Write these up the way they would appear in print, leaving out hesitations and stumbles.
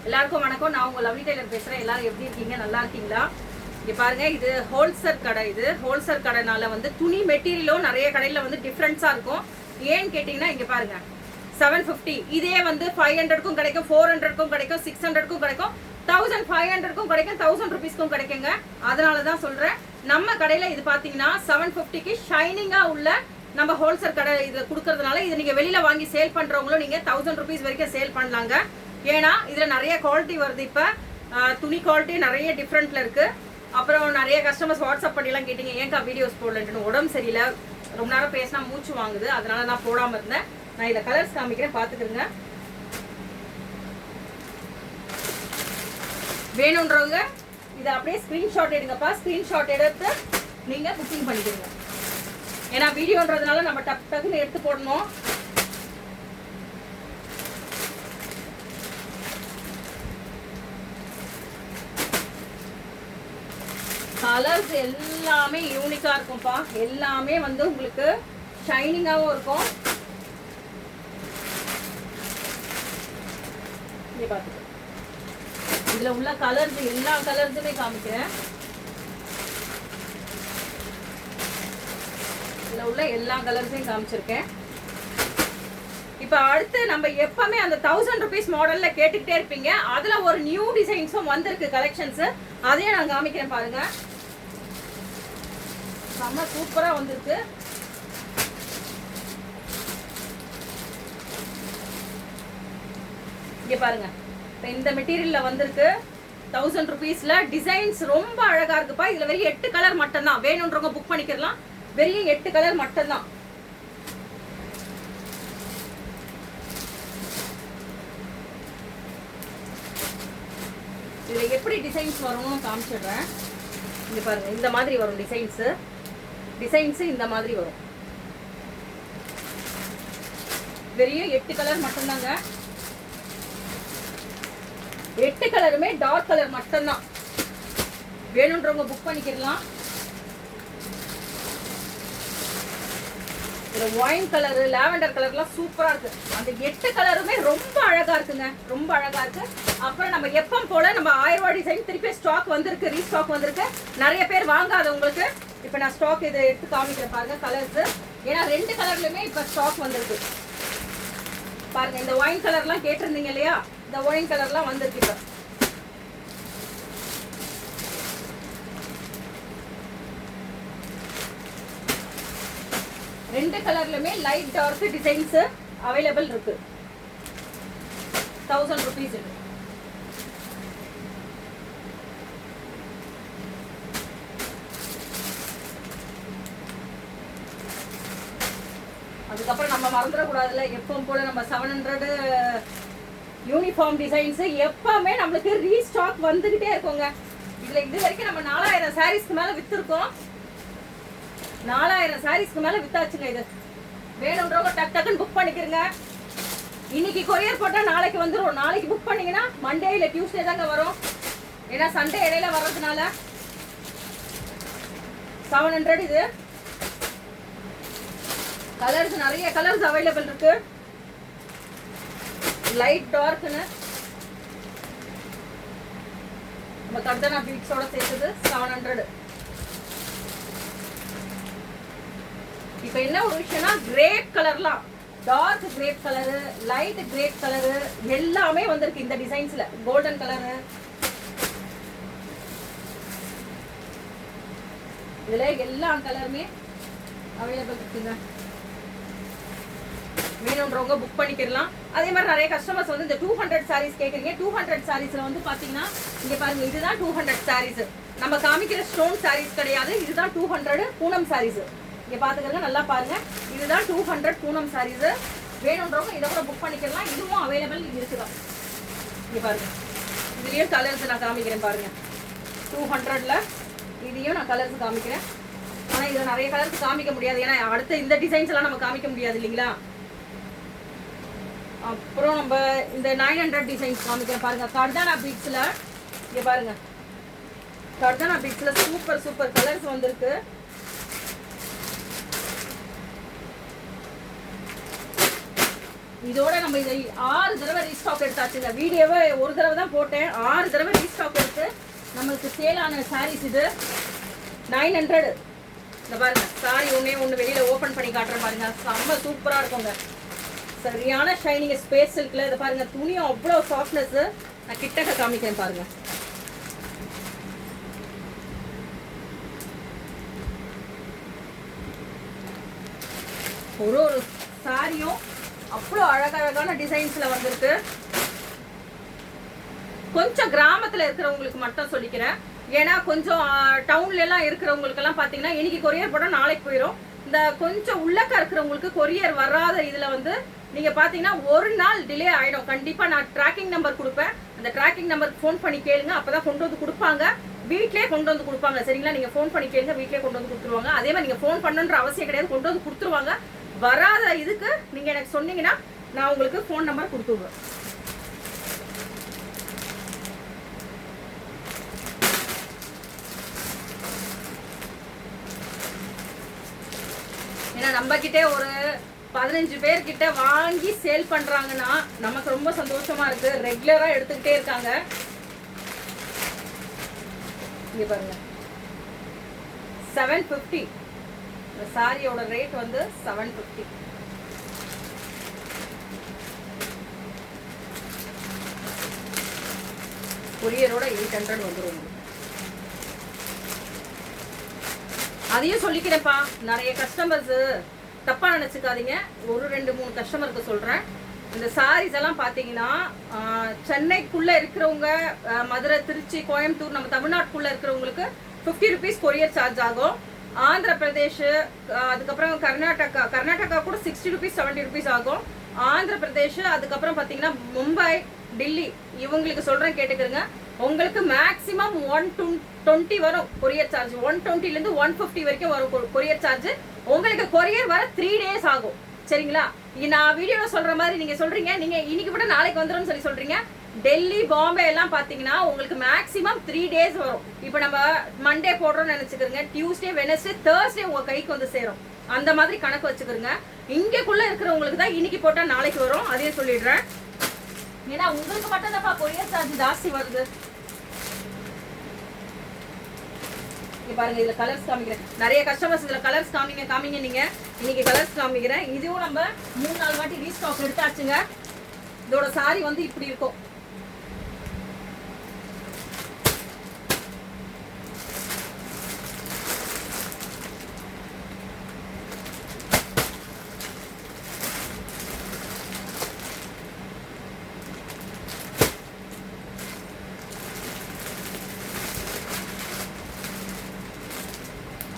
எல்லாருக்கும் வணக்கம். நான் உங்க லவ்லி டெய்லர் பேசுறேன். எல்லாரும் எப்படி இருக்கீங்க? நல்லா இருக்கீங்களா? இங்க பாருங்க, இது ஹோல்சேல் கடை. இது ஹோல்சேல் கடைனால வந்து துணி மெட்டீரியலும் நிறைய கடையில வந்து டிஃப்ரென்ஸா இருக்கும். ஏன்னு கேட்டீங்கன்னா இங்க பாருங்க, 750 இதே வந்து 500க்கும் கிடைக்கும், 400க்கும் கிடைக்கும், 600க்கும் கிடைக்கும், 1500க்கும் கிடைக்கும், 1000 ருபீஸ்க்கும் கிடைக்குங்க. அதனால தான் சொல்றேன். நம்ம கடையில இது பாத்தீங்கன்னா 750க்கு ஷைனிங்கா உள்ள நம்ம ஹோல்சேல் கடை இது கொடுக்கறதுனால இது நீங்க வெளியில வாங்கி சேல் பண்றவங்களும் நீங்க 1000 ருபீஸ் வரைக்கும் சேல் பண்ணலாங்க. ஏன்னா இதுல நிறைய குவாலிட்டி வருது. இப்ப துணி குவாலிட்டி நிறைய டிஃப்ரெண்ட்ல இருக்கு. அப்புறம் நிறைய கஸ்டமர்ஸ் வாட்ஸ்அப் பண்ணிலாம் கேட்டீங்க, ஏன்க்கா வீடியோஸ் போடலன்ட்டு. உடம்பு சரியில்லை, ரொம்ப நேரம் பேசினா மூச்சு வாங்குது, அதனால நான் போடாம இருந்தேன். நான் இதை கலர்ஸ் காமிக்கிறேன், பாத்துக்கிறேங்க. வேணும்ன்றவங்க இதை அப்படியே ஸ்கிரீன்ஷாட் எடுங்கப்பா. ஸ்கிரீன்ஷாட் எடுத்து நீங்க புக்கிங் பண்ணிக்கிறீங்க. ஏன்னா வீடியோன்றதுனால நம்ம டக்குன்னு எடுத்து போடணும். கலர்ஸ் எல்லாமே யூனிக்கா இருக்கும்பா. எல்லாமே வந்து உங்களுக்கு ஷைனிங்காவும் இருக்கும். இங்க பாத்துக்க, இதுல உள்ள கலர்ஸ் எல்லா கலர்ஸுமே காமிக்கிறேன். இதுல உள்ள எல்லா கலர்ஸையும் காமிச்சிருக்கேன். இப்ப அடுத்து நம்ம எப்பவுமே அந்த 1000 ருபீஸ் மாடல்ல கேட்டுக்கிட்டே இருப்பீங்க. அதுல ஒரு நியூ டிசைன்ஸும் வந்திருக்கு, கலெக்ஷன்ஸ். அதையும் நான் காமிக்கிறேன் பாருங்க. செம்ம சூப்பரா வந்திருக்கு. இங்க பாருங்க, இந்த மெட்டீரியல்ல வந்திருக்கு 1000 ருபீஸ்ல. டிசைன்ஸ் ரொம்ப அழகா இருக்குப்பா. இதுல வெறும் 8 கலர் மட்டும் தான். வேணும்ன்றவங்க புக் பண்ணிக்கலாம். வெறும் 8 கலர் மட்டும் தான். இதுல எப்படி டிசைன்ஸ் வரும்னு காமிச்சிடுறேன். இங்க பாருங்க, இந்த மாதிரி வரும் டிசைன்ஸ். இந்த மாதிரி வரும். வெறும் 8 கலர் மட்டும்தாங்க. 8 கலருமே டார்க் கலர் மட்டும்தான். வேணும்ன்றவங்க புக் பண்ணிக்கலாம். ஒயின் கலரு, லாவெண்டர் கலர்லாம் சூப்பரா இருக்கு. அந்த 8 கலருமே ரொம்ப அழகா இருக்குங்க, ரொம்ப அழகா இருக்கு. அப்புறம் நம்ம எப்பவும் போல நம்ம 1000 ரூபாய் டிசைன் திருப்பி ஸ்டாக் வந்திருக்கு, ரீஸ்டாக் வந்திருக்கு. நிறைய பேர் வாங்காதவங்களுக்கு இப்ப நான் ஸ்டாக் இதை எடுத்து காமிக்கிறேன் பாருங்க, கலர்ஸ். ஏன்னா 2 கலர்லயுமே இப்ப ஸ்டாக் வந்திருக்கு பாருங்க. இந்த ஒயின் கலர்லாம் கேட்டிருந்தீங்க இல்லையா, இந்த ஒயின் கலர்லாம் வந்திருக்கு. இப்ப ரெண்டு கலர்லயுமே லைட் டார்க் டிசைன்ஸ் அவைலபிள் இருக்கு. 1000 ருபீஸ். அதுக்கப்புறம் நம்ம மறந்துடக்கூடாதுல, எப்பவும் போல நம்ம 700 யூனிஃபார்ம் டிசைன்ஸ் எப்பவுமே நம்மளுக்கு ரீஸ்டாக் வந்துகிட்டே இருக்குங்க. இதுல இது வரைக்கும் நம்ம 4000 சாரீஸ்க்கு மேல வித்துருக்கோம். 4000 சாரீஸ்க்கு மேல வித்தாச்சுங்க. இது வேணும்ன்றவங்க டக்குன்னு புக் பண்ணிக்கிறங்க. இன்னைக்கு கொரியர் போட்டா நாளைக்கு வந்துடும். நாளைக்கு புக் பண்ணீங்கன்னா மண்டே இல்ல டியூஸ்டே தாங்க வரும். ஏன்னா சண்டே இடையில வர்றதுனால 700. இது கலர்ஸ் நிறைய கலர்ஸ் அவைலபிள் இருக்கு. லைட் டார்க்னு நம்ம கர்தனா பீட்ஸோட சேர்த்தது 700. இப்ப என்ன ஒரு விஷயம்னா, கிரேப் கலர்லாம், dark grape colour, light grape colour எல்லாமே வந்திருக்கு இந்த டிசைன்ஸ்ல. கோல்டன் கலரு, இதுல எல்லா கலருமே அவைலபிள் இருக்குங்க. வேணும்ன்றவங்க புக் பண்ணிக்கலாம். அதே மாதிரி நிறைய கஸ்டமர்ஸ் வந்து இந்த 200 சாரீஸ் கேட்குறீங்க. 200 சாரீஸ்ல வந்து பாத்தீங்கன்னா இங்க பாருங்க, இதுதான் 200 சாரீஸ். நம்ம காமிக்கிற ஸ்டோன் சாரீஸ் கிடையாது. இதுதான் 200 பூனம் சாரீஸ். இங்க பாத்துக்கங்க, நல்லா பாருங்க. இதுதான் 200 பூனம் சாரீஸ். வேணும்ன்றவங்க இதை கூட புக் பண்ணிக்கலாம். இதுவும் அவைலபிள் இருக்குதான். இங்க பாருங்க, இதுலயும் கலர்ஸ் நான் காமிக்கிறேன் பாருங்க. 200ல இதையும் நான் கலர்ஸ் காமிக்கிறேன். ஆனா இதுல நிறைய கலர்ஸ் காமிக்க முடியாது, ஏன்னா அடுத்த இந்த டிசைன்ஸ் எல்லாம் நம்ம காமிக்க முடியாது இல்லைங்களா. அப்புறம் நம்ம இந்த 900 டிசைன்ஸ் காமிக்கிறேன் பாருங்க. கர்தானா பீட்ஸ்ல இங்க பாருங்க, கர்தானா பீட்ஸ்ல சூப்பர் சூப்பர் கலர்ஸ் வந்திருக்கு. இதோட நம்ம இதை 6 தடவை ரீஸ்டாக் எடுத்தாச்சுங்க. வீடியோவை ஒரு தடவை தான் போட்டேன், 6 தடவை ரீஸ்டாக் எடுத்து நம்மளுக்கு சேலான சாரீஸ் இது 900. இந்த பாருங்க சாரி ஒன்று வெளியில் ஓப்பன் பண்ணி காட்டுறேன் பாருங்க, செம்ம சூப்பராக இருக்குங்க. சரியான ஷைனிங் ஸ்பேஸ் சில்க்ல. இதை பாருங்க துணியும் அவ்வளோ சாஃப்ட்னஸ். நான் கிட்டக்க காமிக்கிறேன் பாருங்க. ஒரு ஒரு சாரியும் அவ்வளோ அழகழகான டிசைன்ஸ்ல வந்திருக்கு. கொஞ்சம் கிராமத்துல இருக்கிறவங்களுக்கு மட்டும் சொல்லிக்கிறேன், ஏன்னா கொஞ்சம் டவுன்ல எல்லாம் இருக்கிறவங்களுக்கு எல்லாம் பாத்தீங்கன்னா இன்னைக்கு கொரியர் போட நாளைக்கு போயிடும். இந்த கொஞ்சம் உள்ளக்க இருக்கிறவங்களுக்கு கொரியர் வராத இதுல வந்து நீங்க பாத்தீங்கன்னா ஒரு நாள் டிலே ஆயிடும். கண்டிப்பா நான் ட்ராக்கிங் நம்பர் கொடுப்பேன், அந்த ட்ராக்கிங் நம்பருக்கு ஃபோன் பண்ணி கேளுங்க, அப்பதான் கொண்டு வந்து கொடுப்பாங்க. வீட்லயே கொண்டு வந்து கொடுப்பாங்க சரிங்களா. நீங்க ஃபோன் பண்ணி கேளுங்க, வீட்லயே கொண்டு வந்து கொடுத்துருவாங்க. அதே மாதிரி நீங்க ஃபோன் பண்ணுன்ற அவசியம் கிடையாது, கொண்டு வந்து கொடுத்துருவாங்க. வராத இதுக்கு நீங்க எனக்கு சொன்னீங்கன்னா நான் உங்களுக்கு ஃபோன் நம்பர் கொடுத்துருவேன். ஏன்னா நம்ம கிட்டே ஒரு 15 பேர்கிட்ட வாங்கி சேல் பண்றாங்கன்னா நமக்கு ரொம்ப சந்தோஷமா இருக்கு. ரெகுலரா எடுத்துக்கிட்டே இருக்காங்க. இங்க பாருங்க 750. இந்த சாரியோட ரேட் வந்து 750. கொரியரோட 800 வந்துடும். அதையும் சொல்லிக்கிறேன்ப்பா, நிறைய கஸ்டமர்ஸ் தப்பா நினைச்சுக்காதீங்க. ஒரு 2-3 கஸ்டமருக்கு சொல்றேன். இந்த சாரீஸ் எல்லாம் பாத்தீங்கன்னா சென்னைக்குள்ள இருக்கிறவங்க, மதுரை, திருச்சி, கோயம்புத்தூர், நம்ம தமிழ்நாட்டுக்குள்ள இருக்கிறவங்களுக்கு 50 ருபீஸ் கொரியர் சார்ஜ் ஆகும். ஆந்திர பிரதேஷ், அதுக்கப்புறம் கர்நாடகா கூட 60 ருபீஸ் 70 ருபீஸ் ஆகும். ஆந்திர பிரதேஷ், அதுக்கப்புறம் பாத்தீங்கன்னா மும்பை, டெல்லி, இவங்களுக்கு சொல்றேன் கேட்டுக்கிறங்க. உங்களுக்கு மேக்ஸிமம் 120 வரும் கொரியர் சார்ஜ். 120 ல இருந்து 150 வரைக்கும் வரும் கொரியர் சார்ஜ். உங்களுக்கு கொரியர் வர 3 days ஆகும் சரிங்களா. நான் வீடியோல சொல்ற மாதிரி நீங்க சொல்றீங்க, நீங்க இன்னைக்கு விட நாளைக்கு வந்துடும் சொல்றீங்க. டெல்லி, பாம்பே எல்லாம் பாத்தீங்கன்னா உங்களுக்கு மேக்ஸிமம் 3 days வரும். இப்போ நம்ம மண்டே போடுறோம்னு நினைச்சுக்கிறோங்க, டியூஸ்டே, வெனஸ்டே, தேர்ஸ்டே உங்க கைக்கு வந்து சேரும். அந்த மாதிரி கணக்கு வச்சுக்கிறோங்க. இங்கக்குள்ள இருக்கிறவங்களுக்கு தான் இன்னைக்கு போட்டா நாளைக்கு வரும், அதையும் சொல்லிடுறேன். ஏன்னா உங்களுக்கு மட்டும் தான் கொரியர் சார்ஜ் ஜாஸ்தி வருது. பாருங்க இதுல கலர்ஸ் காமிக்கிறேன். நிறைய கஸ்டமர்ஸ் இதுல கலர்ஸ் காமிங்க நீங்க. இன்னைக்கு கலர்ஸ் காமிக்கிறேன். இதுவும் நம்ம 3-4 வாட்டி ரீஸ்டாக் எடுத்தாச்சுங்க. இதோட சாரி வந்து இப்படி இருக்கும்.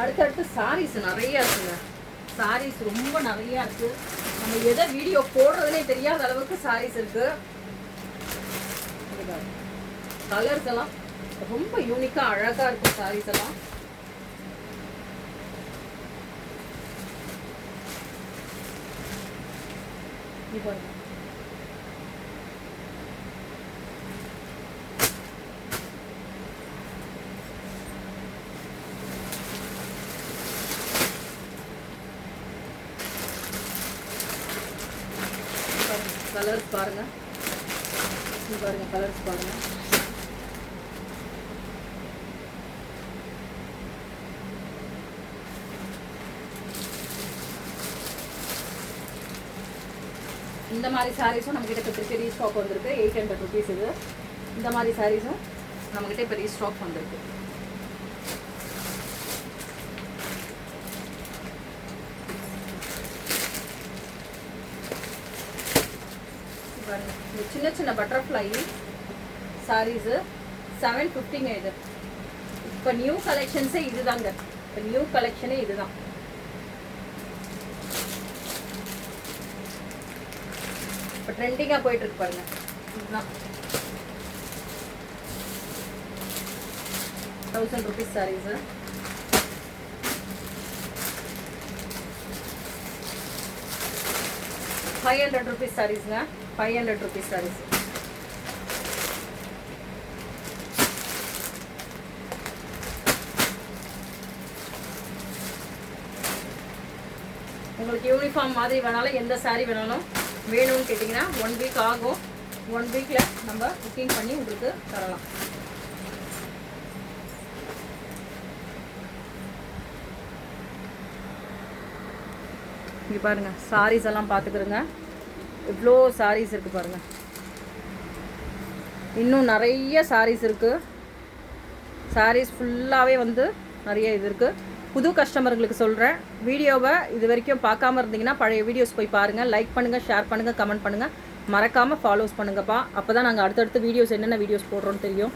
அடுத்தடுத்து சாரீஸ் நிறைய இருக்குங்க. சாரீஸ் ரொம்ப நிறைய இருக்கு. நம்ம எதை வீடியோ போடுறதுனே தெரியாத அளவுக்கு சாரீஸ் இருக்கு. கலர்ஸ் எல்லாம் ரொம்ப யூனிக்கா அழகா இருக்கு சாரீஸ் எல்லாம். கலர்ஸ் பாருங்க, பாருங்க கலர்ஸ் பாருங்க. இந்த மாதிரி சாரீஸும் நம்ம கிட்ட இப்போ ரீஸ்டாக் வந்திருக்கு. 800 ருபீஸ் இது. இந்த மாதிரி சாரீஸும் நம்ம கிட்ட இப்போ ரீஸ்டாக் வந்திருக்கு. சின்ன சின்ன பட்டர்ஃப்ளை சாரீஸ் 750ங்க. இது இப்போ நியூ கலெக்ஷன்ஸே இதுதாங்க. இப்போ நியூ கலெக்ஷனே இதுதான். இப்போ ட்ரெண்டிங்காக போயிட்டு இருக்கு பாருங்க. இதுதான் 1000 ருபீஸ் சாரீஸ். ₹500 சாரீஸ்ங்க. 500 ருபீஸ் சாரீஸ். உங்களுக்கு யூனிஃபார்ம் மாதிரி வேணாலும், எந்த சாரீ வேணாலும் வேணும்னு கேட்டிங்கன்னா 1 வீக் ஆகும். 1 வீக்கில் நம்ம புக்கிங் பண்ணி உங்களுக்கு தரலாம். இங்கே பாருங்கள் சாரீஸ் எல்லாம் பார்த்துக்கிறோங்க. இவ்வளோ சாரீஸ் இருக்குது பாருங்கள். இன்னும் நிறைய சாரீஸ் இருக்குது. சாரீஸ் ஃபுல்லாகவே வந்து நிறைய இது இருக்குது. புது கஸ்டமர்களுக்கு சொல்கிறேன், வீடியோவை இது வரைக்கும் பார்க்காம இருந்தீங்கன்னா பழைய வீடியோஸ் போய் பாருங்கள். லைக் பண்ணுங்கள், ஷேர் பண்ணுங்கள், கமெண்ட் பண்ணுங்கள், மறக்காமல் ஃபாலோஸ் பண்ணுங்கப்பா. அப்போ தான் நாங்கள் அடுத்தடுத்து வீடியோஸ் என்னென்ன வீடியோஸ் போடுறோன்னு தெரியும்.